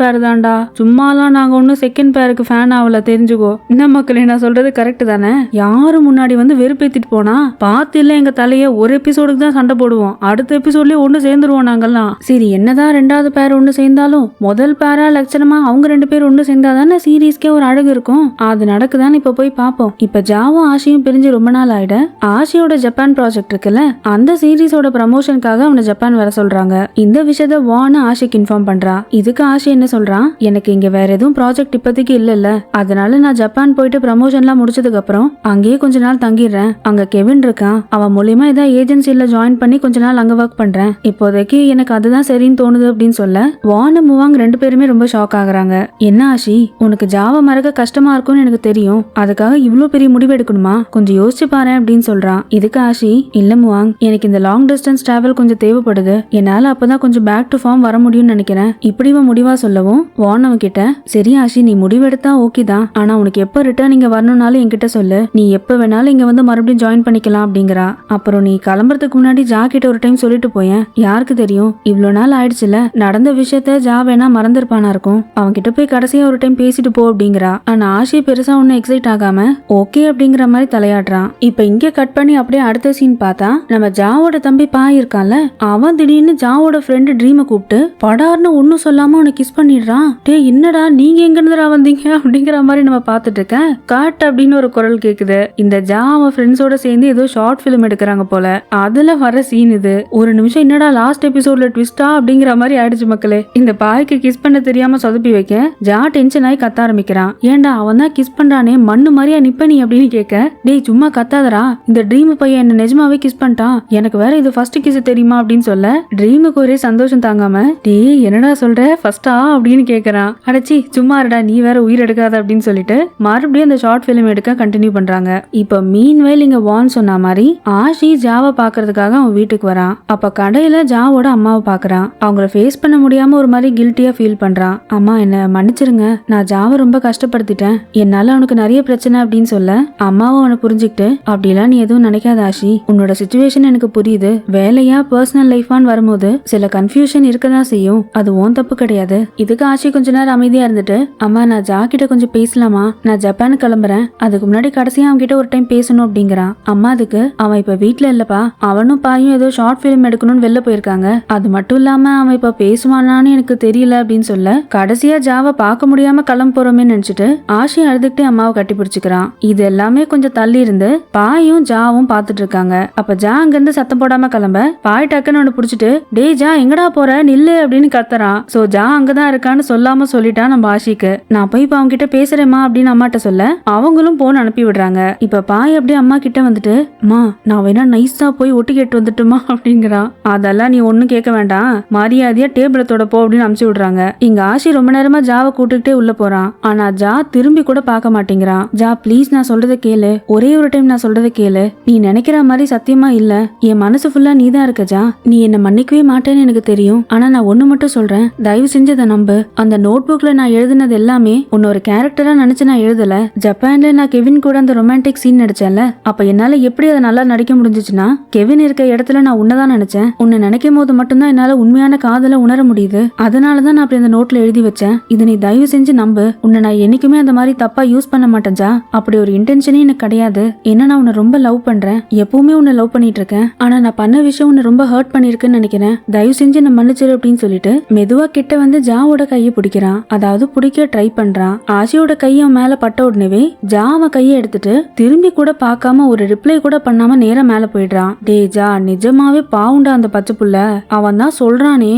பேர் தான்டா. சும்மாலாம் நாங்க ஒன்னும் செகண்ட் பேருக்கு ஃபேன் ஆகல தெரிஞ்சுக்கோ. என்ன மக்களே நான் சொல்றது கரெக்ட் தானே? யாரு முன்னாடி வந்து வெறுப்பேத்திட்டு போனா பார்த்து இல்ல எங்க தலைய ஒரு எபிசோடுக்கு தான் சண்டை போடுவோம். அடுத்த எபிசோட்லயே ஒண்ணு சேர்ந்துருவோம் நாங்கெல்லாம். சரி என்னதான் ரெண்டாவது பேர் ஒண்ணு சேர்ந்தாலும் முதல் பேரா லட்சணமா அவங்க ரெண்டு பேரும் ஒண்ணு சேர்ந்தாதானே சீரீஸ்க்கே ஒரு அழகு இருக்கும். அது நடக்குதான்னு இப்ப போய் பாப்போம். இப்ப ஜாவும் ஆஷியும் பிரிஞ்சு ரொம்ப நாள் ஆயிட ஆஷியோட ஜப்பான் ப்ராஜெக்ட் இருக்குல்ல அந்த சீரீஸோட ப்ரமோஷனுக்காக அவனை ஜப்பான் வர சொல்றாங்க. இந்த விஷயத்த வான ஆஷிக்கு இன்ஃபார்ம் பண்றா. இதுக்கு ஆஷி என்ன சொல்றான்? எனக்கு இங்க வேற எதுவும் ப்ராஜெக்ட் இப்போதைக்கு இல்ல அதனால நான் ஜப்பான் போயிட்டு ப்ரமோஷன்லாம் முடிச்சதுக்கு அப்புறம் அங்கேயே கொஞ்ச நாள் தங்கிடுறேன். அங்க கெவின் இருக்கான். அவன் மூலியமா ஏதாவது ஏஜென்சில ஜாயின் பண்ணி கொஞ்ச நாள் அங்க ஒர்க் பண்றேன். இப்போதைக்கு எனக்கு அதுதான் சரின்னு தோணுது அப்படின்னு சொல்ல வானு முவாங் ரெண்டு பேருமே ரொம்ப ஷாக் ஆகுறாங்க. என்ன ஆஷி உனக்கு ஜாவா மறக்க கஷ்டமா இருக்கும்னு எனக்கு தெரியும். அதுக்காக இவ்வளவு பெரிய முடிவு எடுக்கணுமா? கொஞ்சம் யோசிச்சு பாரு அப்படின்னு சொல்றான். இதுக்கு ஆஷி இல்ல முவாங் எனக்கு இந்த லாங் டிஸ்டன்ஸ் டிராவல் கொஞ்சம் தேவைப்படுது. என்னால அப்பதான் கொஞ்சம் பேக் டு ஃபார்ம் வர முடியும்னு நினைக்கிறேன். இப்படி முடிவா சொல்லவும் வான் அவன் கிட்ட சரி ஆஷி நீ முடிவெடுத்தா ஓகே தான். ஆனா உனக்கு எப்ப ரிட்டர்ன் இங்க வரணும்னாலும் என்கிட்ட சொல்லு. நீ எப்ப வேணாலும் இங்க வந்து மறுபடியும் ஜாயின் பண்ணிக்கலாம் அப்படிங்கிறா. அப்புறம் நீ கிளம்புறதுக்கு முன்னாடி ஜா கிட்ட ஒரு டைம் சொல்லிட்டு போயேன். யாருக்கு தெரியும் இவ்வளவு நாள் ஆயிடுச்சுல நடந்த விஷயத்த ஜா வேணா மறந்துருப்பானா இருக்கும். அவன் கிட்ட போய் கடைசியா ஒரு டைம் பேசிட்டு போ அப்படிங்கிறா. ஆனா ஆஷி பெருசா ஒன்னும் எக்ஸைட் ஆகாம ஓகே அப்படிங்கிற மாதிரி தலையாடுறான். இப்ப இங்க கட் பண்ணி அப்படியே அடுத்த சீன் பார்த்தா நம்ம ஜாவோட தம்பி பாய் இருக்கான்ல அவன் திடீர்னு ஜாவோட ஃப்ரெண்டு ட்ரீமை கூப்பிட்டு படார்னு ஒன்னும் சொல்லாம அவனை கிஸ் பண்ணிடுறான். டே என்னடா நீங்க எங்க இருந்துடா வந்தீங்க அப்படிங்கிற மாதிரி நம்ம பாத்துட்டு இருக்கேன். காட் அப்படின்னு ஒரு குரல் கேக்குது. இந்த ஜா அவன் ஃப்ரெண்ட்ஸோட சேர்ந்து ஏதோ ஷார்ட் பிலிம் எடுக்கிறாங்க போல. அதுல வர சீன் இது. ஒரு நிமிஷம் என்னடா லாஸ்ட் எபிசோட்ல ட்விஸ்டா அப்படிங்கிற மாதிரி ஆயிடுச்சு மக்களே. இந்த பாய்க்கு கிஸ் பண்ண தெரியாம சொதப்பி வைக்க ஜா டென்ஷன் ஆகி கத்த ஆரம்பிக்கிறான். ஏன்டா அவன் தான் கிஸ் பண்றானே மண்ணு மாதிரியா நிப்ப நீ அப்படின்னு கேட்க டேய் சும்மா கத்தாதரா இந்த ட்ரீம் பையன் என்ன நிஜமாவே கிஸ் பண்ணிட்டான். எனக்கு வேற இது ஃபர்ஸ்ட் கிஸ் தெரியுமா அப்படின்னு சொல்ல ட்ரீமுக்கு ஒரே சந்தோஷம் தாங்காம டேய் என்னடா சொல்ற ஃபர்ஸ்டா அப்படின்னு கேக்குறான். அடச்சி சும்மா இருடா நீ வேற உயிர் எடுக்காத அப்படின்னு சொல்லிட்டு மறுபடியும் அந்த ஷார்ட் பிலிம் எடுக்க கண்டினியூ பண்றாங்க. இப்ப மீன்வேல் இங்க வான் சொன்ன மாதிரி ஆஷி ஜாவை பாக்குறதுக்காக அவன் வீட்டுக்கு வரான். அப்ப கடையில ஜாவோட அம்மாவை பாக்குறான். அவங்கள ஃபேஸ் பண்ண முடியாம ஒரு மாதிரி கில்ட்டியா ஃபீல் பண்றான். அம்மா என்ன மன்னிச்சிருங்க, நான் ஜாவை ரொம்ப கஷ்டப்படுத்திட்டேன், என்னால அவனுக்கு நிறைய பிரச்சனை அப்படின்னு சொல்ல அம்மாவும் அவனை புரிஞ்சுக்கிட்டு அப்படிலாம் நீ எதுவும் நினைக்காத ஆஷி, உன்னோட சிச்சுவேஷன் எனக்கு புரியுது, வேலையா பர்சனல் லைஃபான்னு வரும்போது சில கன்ஃபியூஷன் இருக்கதான் செய்யும், அது ஓன் தப்பு கிடையாது. இதுக்கு ஆஷி கொஞ்ச நேரம் அமைதியா இருந்துட்டு அம்மா நான் ஜா கிட்ட கொஞ்சம் பேசலாமா, நான் ஜப்பானுக்கு கிளம்புறேன், அதுக்கு முன்னாடி கடைசியா அவன் கிட்ட ஒரு டைம் பேசணும் அப்படிங்கிறான். அம்மா அதுக்கு அவன் இப்ப வீட்டுல இல்லப்பா, அவனும் பாயும் ஏதோ ஷார்ட் பிலிம் எடுக்கணும்னு வெளில போயிருக்காங்க, அது மட்டும் இல்லாம அவன் இப்ப பேசுவானான்னு எனக்கு தெரியல அப்படின்னு சொல்ல கடைசியா ஜாவை பார்க்க முடியாம கிளம்ப போறோமே நினைச்சிட்டு ஆஷி அழுதுகிட்டே அம்மாவை கட்டி பிடிச்சுக்கிறான். இது எல்லாமே கொஞ்சம் தள்ளி இருந்து பாயும் ஜாவும் பாத்துட்டு இருக்காங்க. அப்ப ஜா அங்கிருந்து சத்தம் போடாம கிளம்ப பாய் டக்குன்னு ஒண்ணு புடிச்சிட்டு டே ஜா எங்கடா போற நில்லு அப்படின்னு கத்துறான். சோ ஜா அங்கதான் இருக்கான்னு சொல்லாம சொல்லிட்டான் நம்ம ஆஷிக்கு. நான் போய் இப்ப அவங்க கிட்ட பேசுறேம்மா அப்படின்னு அம்மாட்ட சொல்ல அவங்களும் போன் அனுப்பி விடுறாங்க. இப்ப பாய் அப்படியே அம்மா கிட்ட வந்துட்டு அம்மா நான் வேணா நைஸா போய் ஒட்டி கேட்டு வந்துட்டுமா அப்படிங்கிறான். அதெல்லாம் நீ ஒன்னும் கேட்க வேண்டாம், மரியாதையா டேபிள தொடப்போ அப்படின்னு அனுப்பிச்சு விடுறாங்க. இங்க ஆஷி ரொம்ப நேரமா ஜாவை கூட்டுக்கிட்டே உள்ள போறான். ஆனா ஜா திரும்பி கூட பார்க்க மாட்டேங்கிறான். ஜா ப்ளீஸ் நான் சொல்றதை கேளு, ஒரே ஒரு டைம் நான் சொல்றதை கேளு, நீ நினைக்கிற மாதிரி சத்தியமா இல்ல, என் மனசு ஃபுல்லா நீ தான் இருக்க ஜா, நீ என்ன மன்னிக்கவே மாட்டேன்னு எனக்கு தெரியும், ஆனா நான் ஒண்ணு மட்டும் சொல்றேன், தயவு செஞ்சு அதை நம்பு, அந்த நோட் புக்ல நான் எழுதினது எல்லாமே உன்ன ஒரு கேரக்டரா நினைச்சு நான் எழுதல, ஜப்பான்ல நான் கெவின் கூட அந்த ரொமான்டிக் சீன் நடிச்சேன்ல, அப்ப என்னால எப்படி அதை நல்லா நடிக்க முடிஞ்சிச்சுன்னா கெவின் இருக்க இடத்துல நான் உன்னதான் நினைச்சேன், உன்னை நினைக்கும் போது மட்டும்தான் என்னால உண்மையான காதலை உணர முடியுது, அதனாலதான் நான் அப்படி அந்த நோட்ல எழுதி வச்சேன், இதை நீ தயவு செஞ்சு நம்பு, உன்னை நான் என்னைக்குமே அந்த மாதிரி தப்பா யூஸ் பண்ண மாட்டேன் ஜா, அப்படி ஒரு இன்டென்ஷனே எனக்கு கிடையாது, ஏன்னா நான் உன்னை ரொம்ப லவ் பண்றேன், எப்பவுமே உன்னை லவ் பண்ணிட்டு இருக்கேன், ஆனா நான் பண்ண விஷயம் உன்னை ரொம்ப ஹர்ட் பண்ணிருக்குன்னு நினைக்கிறேன், தயவு செஞ்சு என்ன மன்னிச்சிரு அப்படின்னு சொல்லிட்டு மெதுவா கிட்ட வந்து ஜாவோட கையை பிடிக்கிறான். அதாவது பிடிக்க ட்ரை பண்றான். ஆஷியோட கையை மேல பட்ட உடனே ஜா அவன் கையை எடுத்துட்டு திரும்பி கூட பார்க்காம ஒரு ரிப்ளை கூட பண்ணாம நேரா மேல போயிடுறான். டே ஜா நிஜமாவே பாவுண்டா அந்த பச்சை புள்ள, அவன் தான் சொல்றானே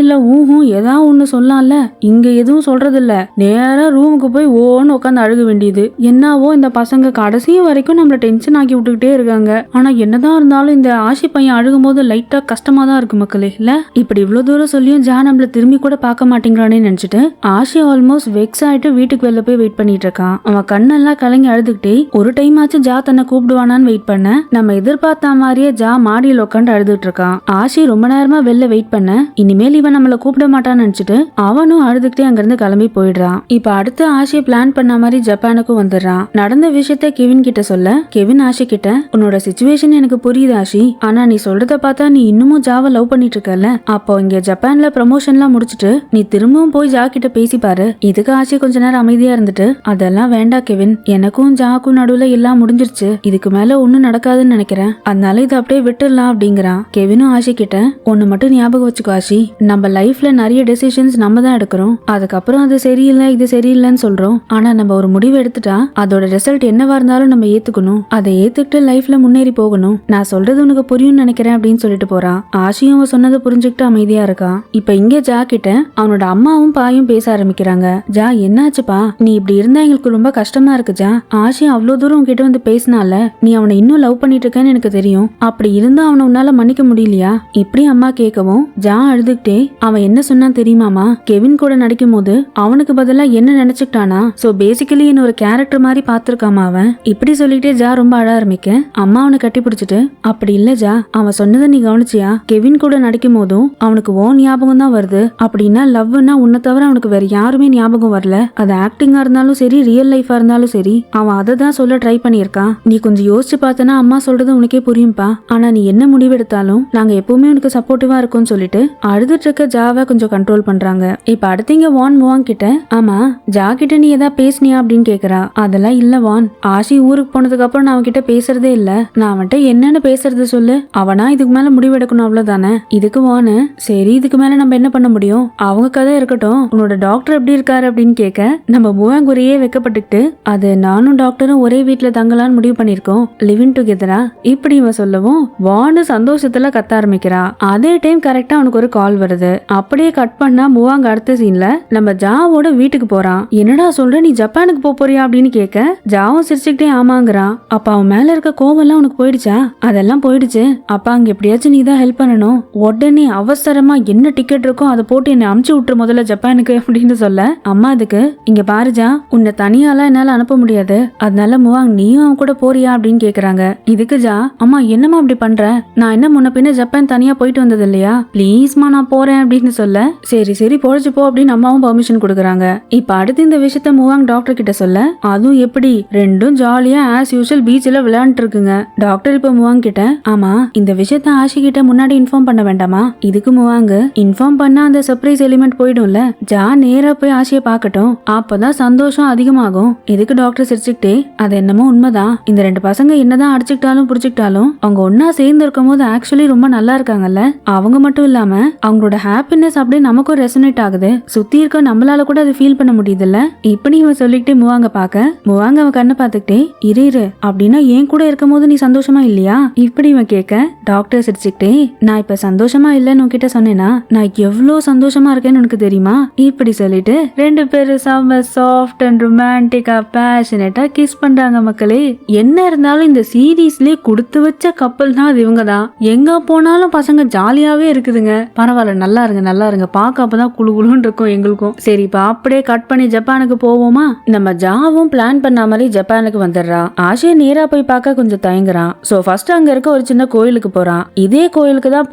இல்ல ஊஹும் ஏதாவது ஒண்ணு சொல்லலாம்ல, இங்க எதுவும் சொல்றது இல்ல, நேரா ரூமுக்கு போய் ஓன்னு உட்காந்து அழுக வேண்டியது. என்னவோ இந்த பசங்க கடைசி வரைக்கும் நம்மள டென்ஷன் ஆக்கி விட்டுக்கிட்டே இருக்காங்க. ஆனா என்னதான் இருந்தாலும் இந்த ஆஷி பையன் அழுகும் போது லைட்டா கஷ்டமா தான் இருக்கு மக்களே இல்ல. இப்படி இவ்வளவு தூரம் சொல்லியும் ஜா நம்மள திரும்பி கூட பார்க்க மாட்டேங்கிறானே நினைச்சிட்டு ஆஷி ஆல்மோஸ்ட் வெக்ஸ் ஆயிட்டு வீட்டுக்கு வெளில போய் வெயிட் பண்ணிட்டு இருக்கான். அவன் கண்ணெல்லாம் கலங்கி அழுதுகிட்டே ஒரு டைம் ஆச்சு ஜா தன்னை கூப்பிடுவானான்னு வெயிட் பண்ண நம்ம எதிர்பார்த்த மாதிரியே ஜா மாடியில் உட்காந்து அழுதுட்டு இருக்கான். ஆஷி ரொம்ப நேரமா வெளில வெயிட் பண்ண இனிமேல் இவன் நம்மள கூப்பிட மாட்டான்னு நினைச்சிட்டு அவனும் அழுதுகிட்டே அங்கிருந்து கிளம்பி போயிடுறான். இப்ப அடுத்து ஆஷி பிளான் பண்ண மாதிரி ஜப்பானுக்கும் வந்துடுறான். நடந்த விஷயத்த கெவின் கிட்ட சொல்ல கெவின் ஆஷி கிட்ட உன்னோட சிச்சுவேஷன் எனக்கு புரியுது ஆஷி, ஆனா நீ சொல்றத பார்த்தா நீ இன்னமும் ஜாவை லவ் பண்ணிட்டு இருக்கல, அப்போ இங்க ஜப்பான்ல ப்ரமோஷன்லாம் முடிச்சிட்டு நீ திரும்பவும் போய் ஜா கிட்ட பேசி பாரு. இதுக்கு ஆஷி கொஞ்ச நேரம் அமைதியா இருந்துட்டு அதெல்லாம் வேண்டாம் கெவின், எனக்கும் ஜாக்கும் நடுவுல எல்லாம் முடிஞ்சிருச்சு, இதுக்கு மேல ஒண்ணும் நடக்காதுன்னு நினைக்கிறேன், அதனால இதை அப்படியே விட்டுடலாம் அப்படிங்கிறான். கெவினும் ஆஷி கிட்ட ஒன்னு மட்டும் ஞாபகம் வச்சுக்கோ ஆஷி, நம்ம லைஃப்ல நிறைய டெசிஷன்ஸ் நம்ம தான் எடுக்கிறோம், அதுக்கப்புறம் அது சரியில்லை இது சரியில்லைன்னு சொல்றோம், ஆனா நம்ம ஒரு முடிவு எடுத்துட்டா அதோட ரிசல்ட் என்னவா இருந்தாலும் நம்ம ஏத்துக்கணும், அதை ஏத்துக்கிட்டு லைஃப்ல முன்னேறி போகணும், நான் சொல்றது உனக்கு புரியும் நினைக்கிறேன் அப்படின்னு சொல்லிட்டு போறான். ஆஷியும் அவன் சொன்னதை புரிஞ்சுக்கிட்டு அமைதியா இருக்கான். இப்ப இங்க ஜா கிட்ட அவனோட அம்மாவும் பாயும் பேச ஆரம்பிக்கிறாங்க. ஜா என்னாச்சுப்பா, நீ இப்படி இருந்தா எங்களுக்கு ரொம்ப கஷ்டமா இருக்கு ஜா, ஆஷி அவ்வளவு தூரம் உன்கிட்ட வந்து பேசினால நீ அவனை இன்னும் லவ் பண்ணிட்டு இருக்கேன்னு எனக்கு தெரியும், அப்படி இருந்தா அவனை உன்னால மன்னிக்க முடியலையா இப்படி அம்மா கேட்கவும் ஜா அழுதுகிட்டே அவன் என்ன சொன்னான் தெரியுமாமா, கெவின் கூட நடிக்கும் போது அவனுக்கு பதிலா என்ன நினைச்சுக்கிட்டானா, சோ பேசிக்கலி என்ன ஒரு கேரக்டர் மாதிரி பாத்துருக்காமா அவன், இப்படி சொல்லிட்டே ஜா ரொம்ப அழ ஆரம்பிக்க அம்மா அவனை கட்டி பிடிச்சிட்டு அப்படி இல்ல ஜா, அவன் சொன்னதை நீ கவனிச்சியா, கெவின் கூட நடிக்கும் போதும் அவனுக்கு ஓ ஞாபகம் தான் வருது, அப்படின்னா லவ்னா உன்னை தவிர அவனுக்கு வேற யாருமே ஞாபகம் வரல, அது ஆக்டிங்கா இருந்தாலும் சரி ரியல் லைஃபா இருந்தாலும் சரி அவன் அதை தான் சொல்ல ட்ரை பண்ணியிருக்கான், நீ கொஞ்சம் யோசிச்சு பார்த்தனா அம்மா சொல்றது உனக்கே புரியும்பா, ஆனா நீ என்ன முடிவெடுத்தாலும் நாங்க எப்பவுமே உனக்கு சப்போர்ட்டிவா இருக்கோம்னு சொல்லிட்டு அழுதுட்டு இருக்க ஜாவை கொஞ்சம் கண்ட்ரோல் பண்றாங்க. இப்ப அடுத்தீங்க வான் முவாங் கிட்ட ஆமா ஜா கிட்ட நீ ஏதா பேசினியா அப்படின்னு கேக்குறா. அதெல்லாம் இல்ல வான், ஆஷி ஊருக்கு போனதுக்கு அப்புறம் நான் அவன்கிட்ட பேசுறதே இல்ல, நான் அவன்கிட்ட என்னன்னு பேசுறது சொல்லு, அவனா இதுக்கு மேல முடிவெடுக்கணும் அவ்வளவுதானே. இதுக்கு வானு சரி இதுக்கு மேல நம்ம என்ன பண்ண முடியும், அவங்க கதை இருக்கட்டும், உன்னோட டாக்டர் எப்படி இருக்காரு அப்படின்னு கேட்க நம்ம முவாங் ஒரே வைக்கப்பட்டுக்கிட்டு அது நானும் டாக்டரும் ஒரே வீட்டுல தங்கலான்னு முடிவு பண்ணிருக்கோம், லிவிங் டுகெதரா இப்படி இவன் சொல்லவும் வானு சந்தோஷத்துல கத்த ஆரம்பிக்கிறா. அதே டைம் கரெக்டா அவனுக்கு ஒரு கால் வருது. அப்படியே கட் பண்ணா முவாங் அடுத்த சீன்ல நம்ம ஜாவோட வீட்டுக்கு போறான். என்னடா சொல்ற நீ ஜப்பானுக்கு போறியா அப்படின்னு கேட்க ஜாவும் சிரிச்சுக்கிட்டே ஆமாங்கிறான். அப்ப அவன் மேல இருக்க கோவம் எல்லாம் உனக்கு போயிடுச்சா, அதெல்லாம் போயிடுச்சு, அப்ப அங்க எப்படியாச்சும் நீ தான் ஹெல்ப் பண்ணணும், உடனே அவசரமா என்ன டிக்கெட் இருக்கோ அதை போட்டு என்னை அமுச்சு விட்டுரு முதல்ல ஜப்பானுக்கு அப்படின்னு சொல்ல அம்மா அதுக்கு இங்க பாருஜா உன்னை தனியாலாம் என்னால அனுப்ப முடியாது, அதனால முவாங் நீயும் அவன் கூட போறியா அப்படின்னு கேக்குறாங்க. இதுக்கு ஜா, அம்மா என்னம்மா அப்படி பண்ற, நான் என்ன முன்ன பின்ன ஜப்பான் தனியா போயிட்டு வந்தது இல்லையா, ப்ளீஸ்மா நான் போறேன் அப்படின்னு சொல்ல, சரி சரி பொழைச்சு போ அப்படின்னு அம்மாவும் பர்மிஷன் கொடுக்குறாங்க. இப்ப அடுத்து இந்த விஷயத்த முவாங் டாக்டர் கிட்ட சொல்ல, அதுவும் எப்படி ரெண்டும் ஜாலியா ஆஸ் யூஷுவல் பீச்ல விளையாண்டு இருக்குங்க. டாக்டர் இப்ப முவாங் கிட்ட, ஆமா இந்த விஷயத்த ஆஷி கிட்ட முன்னாடி இன்ஃபார்ம் பண்ண வேண்டாமா, இதுக்கு முவாங் இன்ஃபார்ம் பண்ணா அந்த சர்ப்ரைஸ் எலிமெண்ட் போயிடும்ல, ஜா நேரா போய் ஆஷியை பார்க்கட்டும், அப்பதான் சந்தோஷம் அதிகமாகும். இதுக்கு டாக்டர் சிரிச்சுக்கிட்டே, அது என்னமோ உண்மைதான், இந்த ரெண்டு பசங்க என்னதான் அடிச்சுக்கிட்டாலும் புடிச்சுக்கிட்டாலும் அவங்க ஒன்னா சேர்ந்து இருக்கும் போது ஆக்சுவலி ரொம்ப நல்லா இருக்காங்கல்ல. அவங்க மட்டும் இல்லாம அவங்களோட ஹாப்பினஸ் அப்படியே நமக்கும் ரெசனேட் ஆகுது, சுத்தி இருக்க நம்மளால கூட அது ஃபீல் பண்ண முடியுதுல்ல. இப்படி இவன் சொல்லிக்கிட்டே முவாங்க பாக்க, முவாங்க அவன் கண்ணை பார்த்துக்கிட்டே, இரு அப்படின்னா என் கூட இருக்கும் போது நீ சந்தோஷமா இல்லையா இப்படி இவன் கேட்க, டாக்டர் சிரிச்சுக்கிட்டே, நான் இப்ப சந்தோஷமா இல்லன்னு உன்கிட்ட சொன்னேன்னா நான் எவ்வளவு சந்தோஷமா இருக்கேன்னு உனக்கு தெரியுமா இப்படி சொல்லிட்டு ரெண்டு பேரும் செம்ம சாஃப்ட் அண்ட் ரொமான்டிக்கா பேஷனேட்டா கிஸ் பண்றாங்க. மக்களே என்ன இருந்தாலும் இந்த சீரீஸ்லயே கொடுத்து வச்ச கப்பல் தான் அது இவங்க தான். எங்க போனாலும் பசங்க ஜாலியாவே இருக்குதுங்க. பரவாயில்ல, நல்லா இருங்க பாக்க அப்பதான் குழு குழுன்னு இருக்கும் எங்களுக்கும். சரி இப்ப அப்படியே கட் பண்ணி ஜப்பானுக்கு போவோமா. நம்ம ஜாவும் பிளான் பண்ண மாதிரி ஜப்பானுக்கு வந்துடுறா. ஆஷியை நேரா போய் பார்க்க கொஞ்சம் தயங்குறான். சோ ஃபர்ஸ்ட் அங்க இருக்க ஒரு சின்ன கோயிலுக்கு போறான். இதே கோயிலுக்கு தான்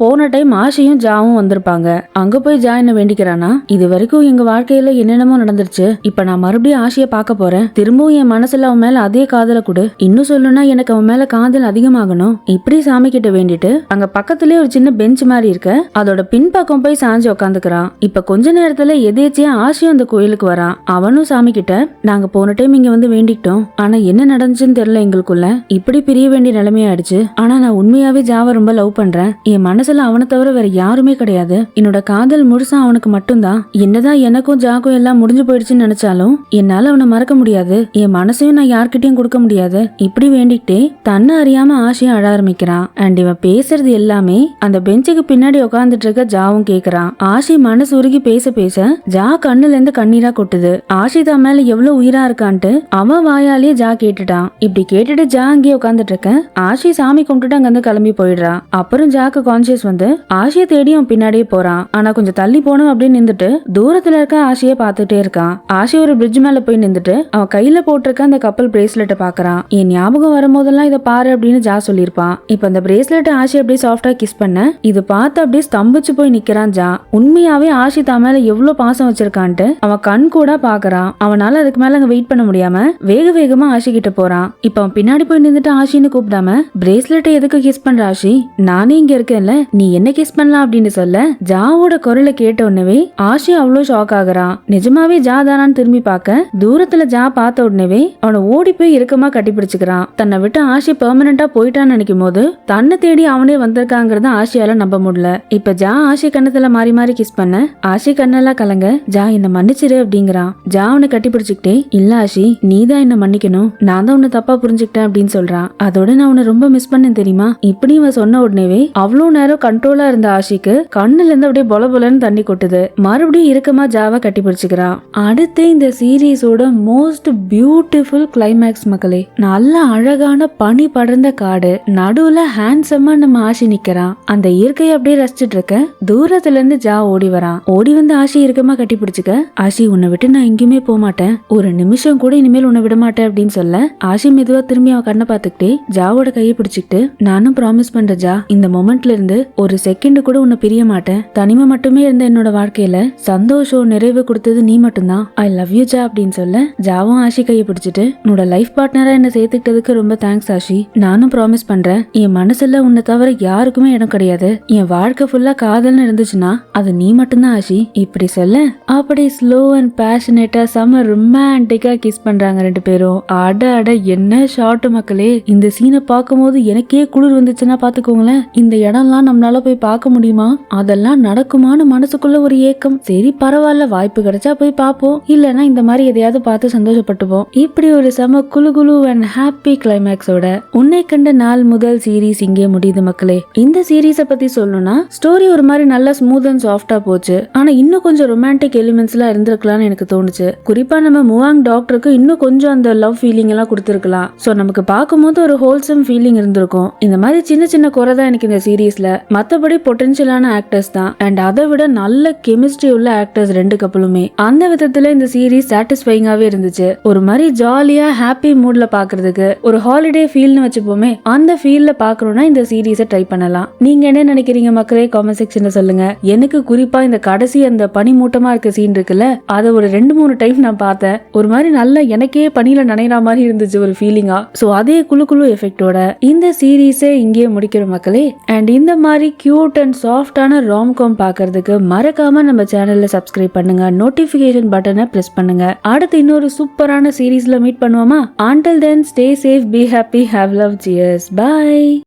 போன டைம் ஆஷியும் ஜாவும் வந்திருப்பாங்க. அங்க போய் ஜா என்ன வேண்டிக்கிறானா, இது வரைக்கும் எங்க வாழ்க்கையில என்னென்னமோ நடந்துருச்சு, இப்ப நான் மறுபடியும் ஆஷியை பார்க்க போறேன், திரும்பவும் என் மனசுல அவன் மேல அதே காதல கொடு, இன்னும் சொல்லணும்னா எனக்கு அவன் மேல காதல் அதிகமாகணும், இப்படி சாமி கிட்ட வேண்டிட்டு அங்க பக்கத்துலயே ஒரு சின்ன பெஞ்ச் மாதிரி இருக்க அதோட பின்பக்கம் போய் சாஞ்சு உட்காந்துக்கிறான். இப்ப கொஞ்ச நேரத்துல எதேச்சியா ஆஷியும் அந்த கோயிலுக்கு வரான். அவனும் சாமி கிட்ட, நாங்க போன டைம் இங்க வந்து வேண்டிக்கிட்டோம், ஆனா என்ன நடந்துச்சுன்னு தெரியல, எங்களுக்குள்ள இப்படி பிரிய வேண்டிய நிலைமையாயிடுச்சு, ஆனா நான் உண்மையாவே ஜாவை ரொம்ப லவ் பண்றேன், என் மனசுல அவனை தவிர வேற யாருமே கிடையாது, என்னோட காதல் முழுசா அவனுக்கு மட்டும்தான், என்னதான் எனக்கும் ஜாக்கும் எல்லாம் முடிஞ்சு போயிடுச்சுன்னு நினைச்சாலும் என்னால அவனை மறக்க முடியாது, என் மனசையும் நான் யார்கிட்டயும் கொடுக்க முடியாது, இப்படி வேண்டிக்கிட்டே தன்னை அறியாம ஆஷியை அழ ஆரம்பிக்கிறான். அண்ட் இவன் பேசுறது எல்லாமே அந்த பெஞ்சுக்கு பின்னாடி உட்காந்துட்டு இருக்க ஜாவும் கேக்குறான். ஆஷி மனசு உருகி பேச பேச ஜா கண்ணுல இருந்து கண்ணீரா கொட்டுது. ஆஷி தான் மேல எவ்வளவு உயிரா இருக்கான்ட்டு அவன் வாயாலேயே ஜா கேட்டுட்டான். இப்படி கேட்டுட்டு ஜா அங்கேயே உட்காந்துட்டு இருக்க ஆஷி சாமி கும்பிட்டுட்டு அங்க இருந்து கிளம்பி போயிடுறான். அப்புறம் ஜாக்கு கான்சியஸ் வந்து ஆஷியை தேடி அவன் பின்னாடியே போறான். ஆனா கொஞ்சம் தள்ளி போனோம் அப்படின்னு நின்றுட்டு தூரத்துல இருக்க ஆஷியை பார்த்துட்டே இருக்கான். ஆஷி ஒரு பிரிட்ஜ் மேல போய் நின்றுட்டு அவன் கையில போட்டிருக்க அந்த கப்பல் பிரேஸ்லெட்டை பாக்குறான். என் ஞாபகம் வரும்போதெல்லாம் இதை பாரு அப்படின்னு ஜா சொல்லிருப்பான். இப்ப அந்த பிரேஸ்லெட் ஆஷி அப்படியே சாஃப்டா கிஸ் பண்ண இது பார்த்து அப்படியே ஸ்தம்பிச்சு போய் நிக்கிறான் ஜா. உண்மையாவே ஆஷி தான் மேல எவ்வளவு பாசம் வச்சிருக்கான்ட்டு அவன் கண் கூட பாக்குறான். அவனால அதுக்கு மேல அங்க வெயிட் பண்ண முடியாம வேக வேகமா ஆஷி கிட்ட போறான். இப்ப அவன் பின்னாடி போய் நின்றுட்டு ஆஷின்னு கூப்பிடாம, பிரேஸ்லெட்டை எதுக்கு கிஸ் பண்ற ஆஷி, நானே இங்க இருக்கேன்ல, நீ என்ன கிஸ் பண்ணலாம் அப்படின்னு சொல்ல ஜாவோட குரலை கேட்ட உடனே ஆஷி அவ்வளவு ஷாக் ஆகுறான். நிஜமாவே ஜா தானான்னு திரும்பி பார்க்க தூரத்துல ஜா பார்த்த உடனே அவனை ஓடி போய் இறுக்கமா கட்டி பிடிச்சுக்கிறான். தன்னை விட்டு ஆஷி பெர்மனண்டா போயிட்டான்னு நினைக்கும் போது தன்னை தேடி அவனே வந்திருக்காங்கிறத ஆஷியால நம்ப முடியல. இப்ப ஜா ஆஷி கண்ணத்துல மாறி மாறி கிஸ் பண்ண ஆஷி கண்ணெல்லாம் கலங்க, ஜா என்ன மன்னிச்சிரு அப்படிங்கிறான். ஜா அவனை கட்டி பிடிச்சுக்கிட்டே, இல்ல ஆஷி நீதான் என்ன மன்னிக்கணும், நான் தான் உன்னை தப்பா புரிஞ்சுக்கிட்டேன் அப்படின்னு சொல்றான். அதோட நான் உன்னை ரொம்ப மிஸ் பண்ணேன் தெரியுமா இப்படி இவன் சொன்ன உடனே அவ்வளவு நேரம் கண்ட்ரோலா இருந்த ஆஷிக்கு கண்ணுல இருந்து அப்படியே பொல பொலன்னு தண்ணி கொட்டுது. மறுபடியும் இறுக்கமா ஜாவை கட்டி பிடிச்சுக்கிறான். அடுத்து இந்த சீரீஸோட மோஸ்ட் பியூட்டிஃபுல் கிளைமேக்ஸ் மக்களே, நல்ல அழகான பனி படர்ந்த காடு, நடுவுல ஹேண்ட்ஸமா நம்ம ஆஷி நிக்கிறான். அந்த இயற்கையை அப்படியே ரசிச்சுட்டு இருக்க தூரத்துல இருந்து ஜா ஓடி வரான். ஓடி வந்து ஆஷி இறுக்கமா கட்டி பிடிச்சுக்க, ஆஷி உன்னை விட்டு நான் எங்கேயுமே போக மாட்டேன், ஒரு நிமிஷம் கூட இனிமேல் உன்னை விட மாட்டேன் அப்படின்னு சொல்ல ஆஷி மெதுவா திரும்பி அவன் கண்ணை பார்த்துக்கிட்டே ஜாவோட கையை பிடிச்சுக்கிட்டு, நானும் ப்ராமிஸ் பண்றேன் ஜா, இந்த மொமெண்ட்ல இருந்து ஒரு செகண்ட் கூட உன்னை பிரிய மாட்டேன், தனிமை மட்டுமே இருந்த என்னோட வாழ்க்கையில சந்தோஷம் நிறைவு கொடுத்தது நீ மட்டும்தான், ஐ லவ் யூ ஜா அப்படின்னு சொல்ல ஜாவும் ஆஷி கையை பிடிச்சிட்டு, உன்னோட லைஃப் பார்ட்னரா என்ன சேர்த்துக்கிட்டதுக்கு ரொம்ப தேங்க்ஸ் ஆஷி, நானும் ப்ராமிஸ் பண்றேன் என் மனசுல உன்னை தவிர யாருக்குமே இடம் கிடையாது, என் வாழ்க்கை ஃபுல்லா காதல்னு இருந்துச்சுன்னா அது நீ மட்டும்தான் ஆஷி இப்படி சொல்ல அப்படி ஸ்லோ அண்ட் பேஷனேட்டா செம ரொமான்டிக்கா கிஸ் பண்றாங்க ரெண்டு பேரும். அட அட என்ன ஷார்ட் மக்களே, இந்த சீனை பார்க்கும் போது எனக்கே குளிர் வந்துச்சுன்னா பாத்துக்கோங்களேன். இந்த இடம்லாம் நம்மளால போய் பார்க்க முடியுமா, அதெல்லாம் நடக்குமான்னு மனசுக்குள்ள ஒரு ஏக்கம். சரி பரவாயில்ல, வாய்ப்பு கிடைச்சா போய் பார்ப்போம், இல்லன்னா இந்த மாதிரி எதையாவது பார்த்து சந்தோஷப்பட்டுப்போம். இப்படி ஒரு செம குலு குலு அண்ட் ஹாப்பி கிளைமேக்ஸோட உன்னை கண்ட நாள் முதல் சீரீஸ் இங்கே முடியுது மக்களே. இந்த சீரீஸ பத்தி சொல்லணும்னா ஸ்டோரி ஒரு மாதிரி நல்லா ஸ்மூத் அண்ட் சாஃப்டா போச்சு, ஆனா இன்னும் கொஞ்சம் ரொமான்டிக் எலிமெண்ட்ஸ் எல்லாம் இருந்திருக்கலாம்னு எனக்கு தோணுச்சு. குறிப்பா நம்ம முவாங் டாக்டருக்கு இன்னும் கொஞ்சம் அந்த லவ் ஃபீலிங் எல்லாம் கொடுத்திருக்கலாம். சோ நமக்கு பார்க்கும்போது ஒரு ஹோல்சம் ஃபீலிங் இருந்திருக்கும். இந்த மாதிரி சின்ன சின்ன குறை தான் எனக்கு இந்த சீரீஸ்ல, மத்தபடி பொட்டன்ஷியலான ஆக்டர்ஸ் தான். அண்ட் அதை விட நல்ல கெமிஸ்ட்ரி உள்ள ஆக்டர்ஸ் ரெண்டு கப்பலுமே. அந்த விதத்துல இந்த சீரீஸ் சாட்டிஸ்ஃபைங்காவே இருந்துச்சு. ஒரு மாதிரி ஜாலியா ஹாப்பி மூட்ல பாக்குறதுக்கு, ஒரு ஹாலிடே ஃபீல்னு வச்சுப்போமே, அந்த ஃபீல்ல பாக்கணும்னா இந்த சீரீஸை ட்ரை பண்ணலாம். நீங்க என்ன நினைக்கிறீங்க மக்களே? காமெண்ட் செக்ஷன்ல சொல்லுங்க. எனக்கு குறிப்பா இந்த கடைசி அந்த பனிமூட்டமா இருக்க சீன் இருக்குல்ல, அதை ஒரு 2-3 டைம் நான் பார்த்தேன். ஒரு மாதிரி நல்லா எனக்கே பனியில நனைகிற மாதிரி இருந்துச்சு ஒரு ஃபீலிங்கா. சோ அதே குளு எஃபெக்டோட இந்த சீரீஸை இங்கேயே முடிக்கிற மக்களே. அண்ட் இந்த மாதிரி கியூட் அண்ட் சாஃப்டான ராம்காம் பாக்குறதுக்கு மறக்காம நம்ம சேனல்ல சப்ஸ்கிரைப் பண்ணுங்க, நோட்டிபிகேஷன் பட்டனை பிரஸ் பண்ணுங்க. அடுத்து இன்னொரு சூப்பரான சீரீஸ்ல மீட் பண்ணுவோமா? Until then, stay safe, be happy, have love, cheers, bye.